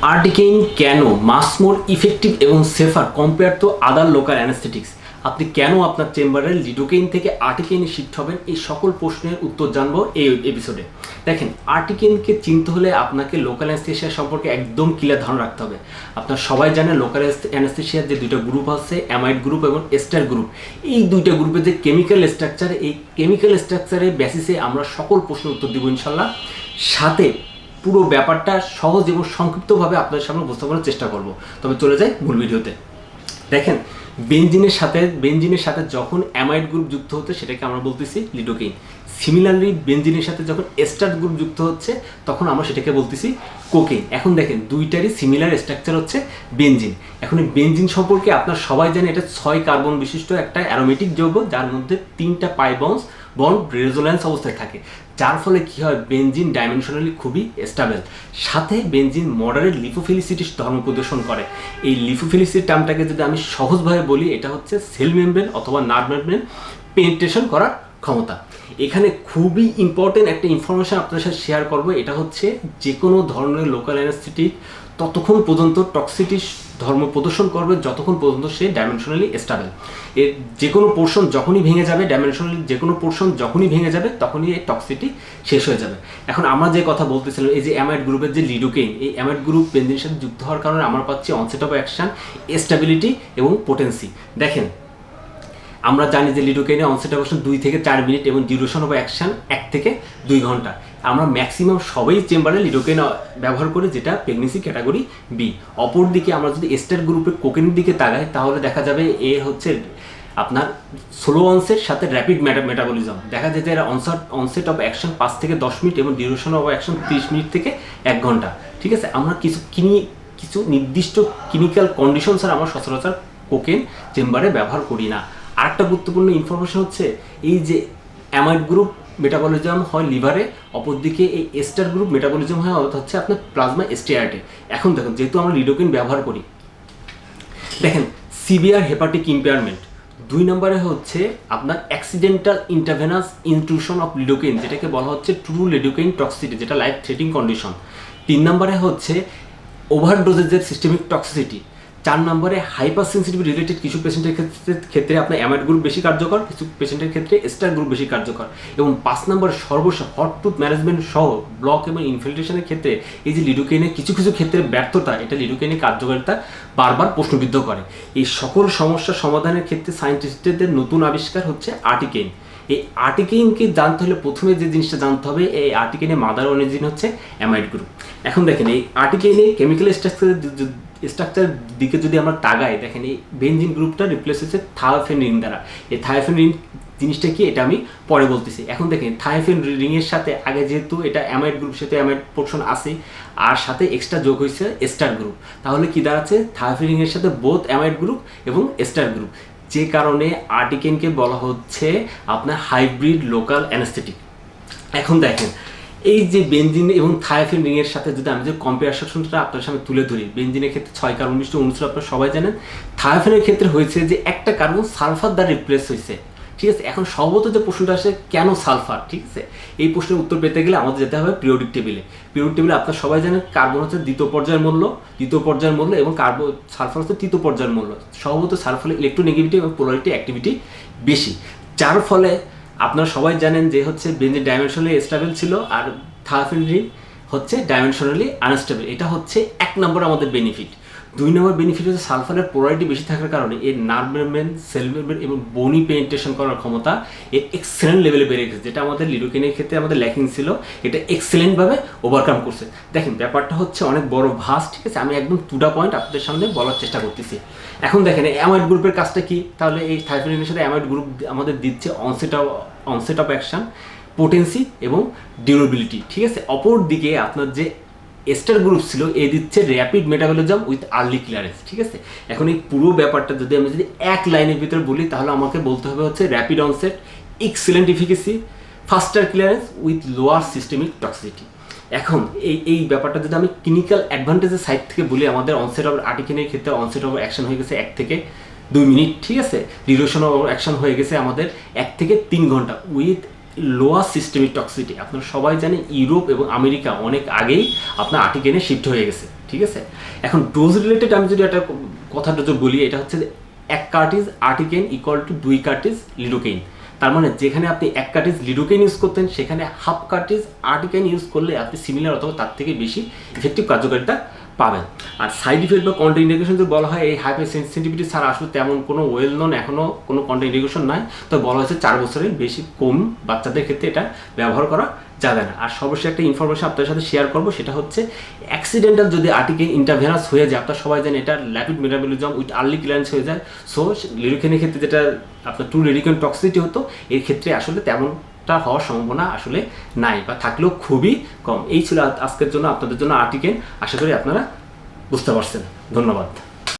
আর্টিকেইন কেন মাস more effective এবং safer compare to other local anaesthetics? আপনি কেন আপনার চেম্বারের লিডোকেইন থেকে আর্টিকেইনে শিফট হবেন, এই সকল প্রশ্নের উত্তর জানবো এই এপিসোডে। দেখেন, আর্টিকেইনকে চিনতে হলে আপনাকে লোকাল অ্যানেস্থেশিয়া সম্পর্কে একদম ক্লিয়ার ধারণা রাখতে হবে। আপনার সবাই জানেন লোকাল অ্যানেস্থেশিয়ার যে দুইটা গ্রুপ আছে, অ্যামাইড গ্রুপ এবং এস্টার গ্রুপ। এই দুইটা গ্রুপের যে কেমিক্যাল স্ট্রাকচার, এই কেমিক্যাল স্ট্রাকচারের বেসিসে আমরা সকল প্রশ্নের উত্তর দিব ইনশাল্লাহ। সাথে পুরো ব্যাপারটা সহজ এবং সংক্ষিপ্তভাবে আপনাদের সামনে উপস্থাপনের চেষ্টা করব। তবে চলে যাই মূল ভিডিওতে। দেখেন, বেনজিনের সাথে যখন অ্যামাইড গ্রুপ যুক্ত হচ্ছে সেটাকে আমরা বলতেছি লিডোকেইন। সিমিলারলি বেনজিনের সাথে যখন এস্টার গ্রুপ যুক্ত হচ্ছে তখন আমরা সেটাকে বলতেছি কোকেইন। এখন দেখেন, দুইটারই সিমিলার স্ট্রাকচার হচ্ছে বেনজিন। এখন এই বেনজিন সম্পর্কে আপনার সবাই জানেন, এটা 6 কার্বন বিশিষ্ট একটা অ্যারোমেটিক যৌগ, যার মধ্যে 3টা পাই বন্ড রেজোন্যান্স অবস্থায় থাকে, যার ফলে কী হয়, বেনজিন ডাইমেনশনালি খুবই স্টেবল। সাথে বেনজিন মডারেট লিপোফিলিসিটি ধর্ম প্রদর্শন করে। এই লিপোফিলিসিটি টার্মটাকে যদি আমি সহজভাবে বলি, এটা হচ্ছে সেল মেমব্রেন অথবা নার্ভ মেমব্রেন পেনিট্রেশন করার ক্ষমতা। এখানে খুবই ইম্পর্টেন্ট একটা ইনফরমেশন আপনাদের সাথে শেয়ার করবো। এটা হচ্ছে যে কোনো ধরনের লোকাল অ্যানেস্থেটিক ততক্ষণ পর্যন্ত টক্সিটি ধর্ম প্রদর্শন করবে যতক্ষণ পর্যন্ত সে ডাইমেনশনালি স্টেবল। এর যে কোনো পোর্শন যখনই ভেঙে যাবে, ডাইমেনশনালি যে কোনো পোর্শন যখনই ভেঙে যাবে, তখনই এই টক্সিটি শেষ হয়ে যাবে। এখন আমরা যে কথা বলতেছিলাম, এই যে অ্যামাইড গ্রুপের যে লিডোকেইন, এই অ্যামাইড গ্রুপ বেনজিনের সাথে যুক্ত হওয়ার কারণে আমরা পাচ্ছি অনসেট অফ অ্যাকশন, স্টেবিলিটি এবং পোটেন্সি। দেখেন, আমরা জানি যে লিডোকেইনের অনসেট অফ অ্যাকশন 2 থেকে 4 মিনিট এবং ডিউরেশন অফ অ্যাকশন 1 থেকে 2 ঘন্টা। আমরা ম্যাক্সিমাম সবাই চেম্বারে লিডোকেইন ব্যবহার করি, যেটা প্রেগনেন্সি ক্যাটাগরি বি। অপরদিকে আমরা যদি এস্টার গ্রুপের কোকেনের দিকে তাকাই, তাহলে দেখা যাবে এ হচ্ছে আপনার স্লো অনসেট সাথে র্যাপিড মেটাবলিজম। দেখা যায় যে এরা অনসেট অফ অ্যাকশন 5 থেকে 10 মিনিট এবং ডিউরেশন অফ অ্যাকশন 30 মিনিট থেকে 1 ঘন্টা। ঠিক আছে, আমরা কিছু নির্দিষ্ট ক্লিনিক্যাল কন্ডিশন ছাড়া আমরা সচরাচর কোকেন চেম্বারে ব্যবহার করি না। আরেকটা গুরুত্বপূর্ণ ইনফরমেশন হচ্ছে, এই যে অ্যামাইড গ্রুপ মেটাবলিজম হয় লিভারে, অপরদিকে এই এস্টার গ্রুপ মেটাবলিজম হয় হচ্ছে আপনার প্লাজমা স্টেয়ার্টে। এখন দেখুন, যেহেতু আমরা লিডোকেইন ব্যবহার করি, দেখেন সিভিয়ার হেপাটিক ইম্পেয়ারমেন্ট। 2 নম্বরে হচ্ছে আপনার অ্যাক্সিডেন্টাল ইন্টারভেনাস ইনট্রুশন অফ লিডোকেইন, যেটাকে বলা হচ্ছে ট্রু লিডোকেইন টক্সিটি, যেটা লাইফ থ্রেটিং কন্ডিশন। 3 নম্বরে হচ্ছে ওভারডোজেজের সিস্টেমিক টক্সিসিটি। 4 নম্বরে হাইপার সেন্সিটিভ রিলেটেড কিছু পেশেন্টের ক্ষেত্রে আপনার অ্যামাইড গ্রুপ বেশি কার্যকর, কিছু পেশেন্টের ক্ষেত্রে এস্টার গ্রুপ বেশি কার্যকর। এবং 5 নম্বরে সর্বশেষ হট টুথ ম্যানেজমেন্ট সহ ব্লক এবং ইনফিল্ট্রেশনের ক্ষেত্রে এই যে লিডোকেইনের কিছু ক্ষেত্রে ব্যর্থতা, এটা লিডোকেইনের কার্যকারিতা বারবার প্রশ্নবিদ্ধ করে। এই সকল সমস্যা সমাধানের ক্ষেত্রে সায়েন্টিস্টদের নতুন আবিষ্কার হচ্ছে আর্টিকেইন। এই আর্টিকেইনকে জানতে হলে প্রথমে যে জিনিসটা জানতে হবে, এই আর্টিকেইনের মাদার অরিজিন হচ্ছে অ্যামাইড গ্রুপ। এখন দেখেন, এই আর্টিকেইনের কেমিক্যাল স্ট্রাকচার দিকে যদি আমরা তাকাই, দেখেন এই বেনজিন গ্রুপটা রিপ্লেস হচ্ছে থায়োফেন রিং দ্বারা। এই থায়োফেন রিং জিনিসটা কি, এটা আমি পরে বলতেছি। এখন দেখেন, থায়োফেন রিংয়ের সাথে আগে যেহেতু এটা অ্যামাইড গ্রুপ, সাথে অ্যামাইড পোর্শন আছে, আর সাথে এক্সট্রা যোগ হয়েছে এস্টার গ্রুপ। তাহলে কি দাঁড়াচ্ছে, থায়োফেন রিংয়ের সাথে বোথ অ্যামাইড গ্রুপ এবং এস্টার গ্রুপ, যে কারণে আর্টিকেইনকে বলা হচ্ছে আপনার হাইব্রিড লোকাল অ্যানেস্থেটিক। এখন দেখেন, এই যে বেনজিন এবং থায়োফেন রিংয়ের সাথে যদি আমি যে কম্পারিজনটা আপনার সামনে তুলে ধরি, বেনজিনের ক্ষেত্রে 6 কার্বন বিশিষ্ট অনুচ্ছেদ আপনারা সবাই জানেন। থায়োফেনের ক্ষেত্রে হয়েছে যে একটা কার্বন সালফার দ্বারা রিপ্লেস হয়েছে। ঠিক আছে, এখন সম্ভবত যে প্রশ্নটা আসে, কেন সালফার? ঠিক আছে, এই প্রশ্নের উত্তর পেতে গেলে আমাদের যেতে হবে পিরিয়ডিক টেবিলে। পিরিয়ডিক টেবিলে আপনারা সবাই জানেন কার্বন হচ্ছে দ্বিতীয় পর্যায়ের মূল্য এবং সালফার হচ্ছে তৃতীয় পর্যায়ের মূল্য। সম্ভবত সালফারের ইলেকট্রোনেগেটিভিটি এবং পোলারিটি অ্যাক্টিভিটি বেশি, যার ফলে আপনারা সবাই জানেন যে হচ্ছে বেনজিন ডাইমেনশনালি স্টেবল ছিল আর থায়োফেন রিং হচ্ছে ডাইমেনশনালি আনস্টেবল। এটা হচ্ছে 1 নম্বর আমাদের বেনিফিট। 2 নম্বর বেনিফিট হচ্ছে সালফারের পোলারিটি বেশি থাকার কারণে এর নার্ভ মেমব্রেন, সেল মেমব্রেন এবং বোনি পেনিট্রেশন করার ক্ষমতা এর এক্সেলেন্ট লেভেলে বেড়ে গেছে, যেটা আমাদের লিডোকেইনের ক্ষেত্রে আমাদের ল্যাকিং ছিল। এটা এক্সেলেন্টভাবে ওভারকাম করছে। দেখেন, ব্যাপারটা হচ্ছে অনেক বড় ভাস্ট। ঠিক আছে, আমি একদম টু দা পয়েন্ট আপনাদের সামনে বলার চেষ্টা করতেছি। এখন দেখেন, অ্যামাইড গ্রুপের কাজটা কি? তাহলে এই থায়োফেন রিংয়ের সাথে অ্যামাইড গ্রুপ আমাদের দিচ্ছে অনসেট অফ অ্যাকশন, পোটেন্সি এবং ডিউরেবিলিটি। ঠিক আছে, অপর দিকে আপনার যে এস্টার গ্রুপ ছিল, এ দিচ্ছে rapid metabolism with early clearance. ঠিক আছে, এখন এই পুরো ব্যাপারটা যদি আমি এক লাইনের ভিতরে বলি, তাহলে আমাকে বলতে হবে হচ্ছে rapid onset, excellent efficacy, ফাস্টার clearance with lower systemic toxicity. এখন এই ব্যাপারটা যদি আমি ক্লিনিক্যাল অ্যাডভান্টেজের সাইড থেকে বলি, আমাদের অনসেট অফ আর্টিকেইনের ক্ষেত্রে অনসেট অফ অ্যাকশন হয়ে গেছে 1 থেকে 2 মিনিট। ঠিক আছে, ডিউরেশন অফ অ্যাকশন হয়ে গেছে আমাদের 1 থেকে 3 ঘন্টা উইথ লোয়ার সিস্টেমিক টক্সিটি। আপনারা সবাই জানেন ইউরোপ এবং আমেরিকা অনেক আগেই আপনার আর্টিকেনে শিফট হয়ে গেছে, ঠিক আছে। এখন ডোজ রিলেটেড আমি যদি একটা কথাটা যদি বলি, এটা হচ্ছে 1 cartridge articaine equal to 2 cartridge lidocaine. তার মানে যেখানে আপনি 1 কার্টিজ লিডোকেইন ইউজ করতেন, সেখানে হাফ কার্টিজ আর্টিকেন ইউজ করলে আপনি সিমিলার অথবা তার থেকে বেশি ইফেক্টিভ কার্যকারিতা পাবেন। আর সাইড ইফেক্ট বা কন্ট্রা ইন্ডিকেশন যদি বলা হয়, এই হাইপার সেন্সিটিভিটি ছাড়া আসলে তেমন কোনো ওয়েল নোন এখনও কোনো কন্ট্রা ইন্ডিকেশন নাই। তো বলা হয়েছে 4 বছরের বেশি কম বাচ্চাদের ক্ষেত্রে এটা ব্যবহার করা যাবে না। আর সর্বশেষ একটা ইনফরমেশন আপনার সাথে শেয়ার করবো, সেটা হচ্ছে অ্যাক্সিডেন্টাল যদি আর্টিকেন ইন্টারভেনাস হয়ে যায়, আপনারা সবাই জানেন এটা rapid metabolism with early clearance হয়ে যায়। সো লিডোকেইনের ক্ষেত্রে যেটা আপনার ট্রু লিডোকেইন টক্সিসিটি হতো, এর ক্ষেত্রে আসলে তেমনটা হওয়ার সম্ভাবনা আসলে নাই, বা থাকলেও খুবই কম। এই ছিল আজকের জন্য আপনাদের জন্য আর্টিকেন। আশা করি আপনারা বুঝতে পারছেন। ধন্যবাদ।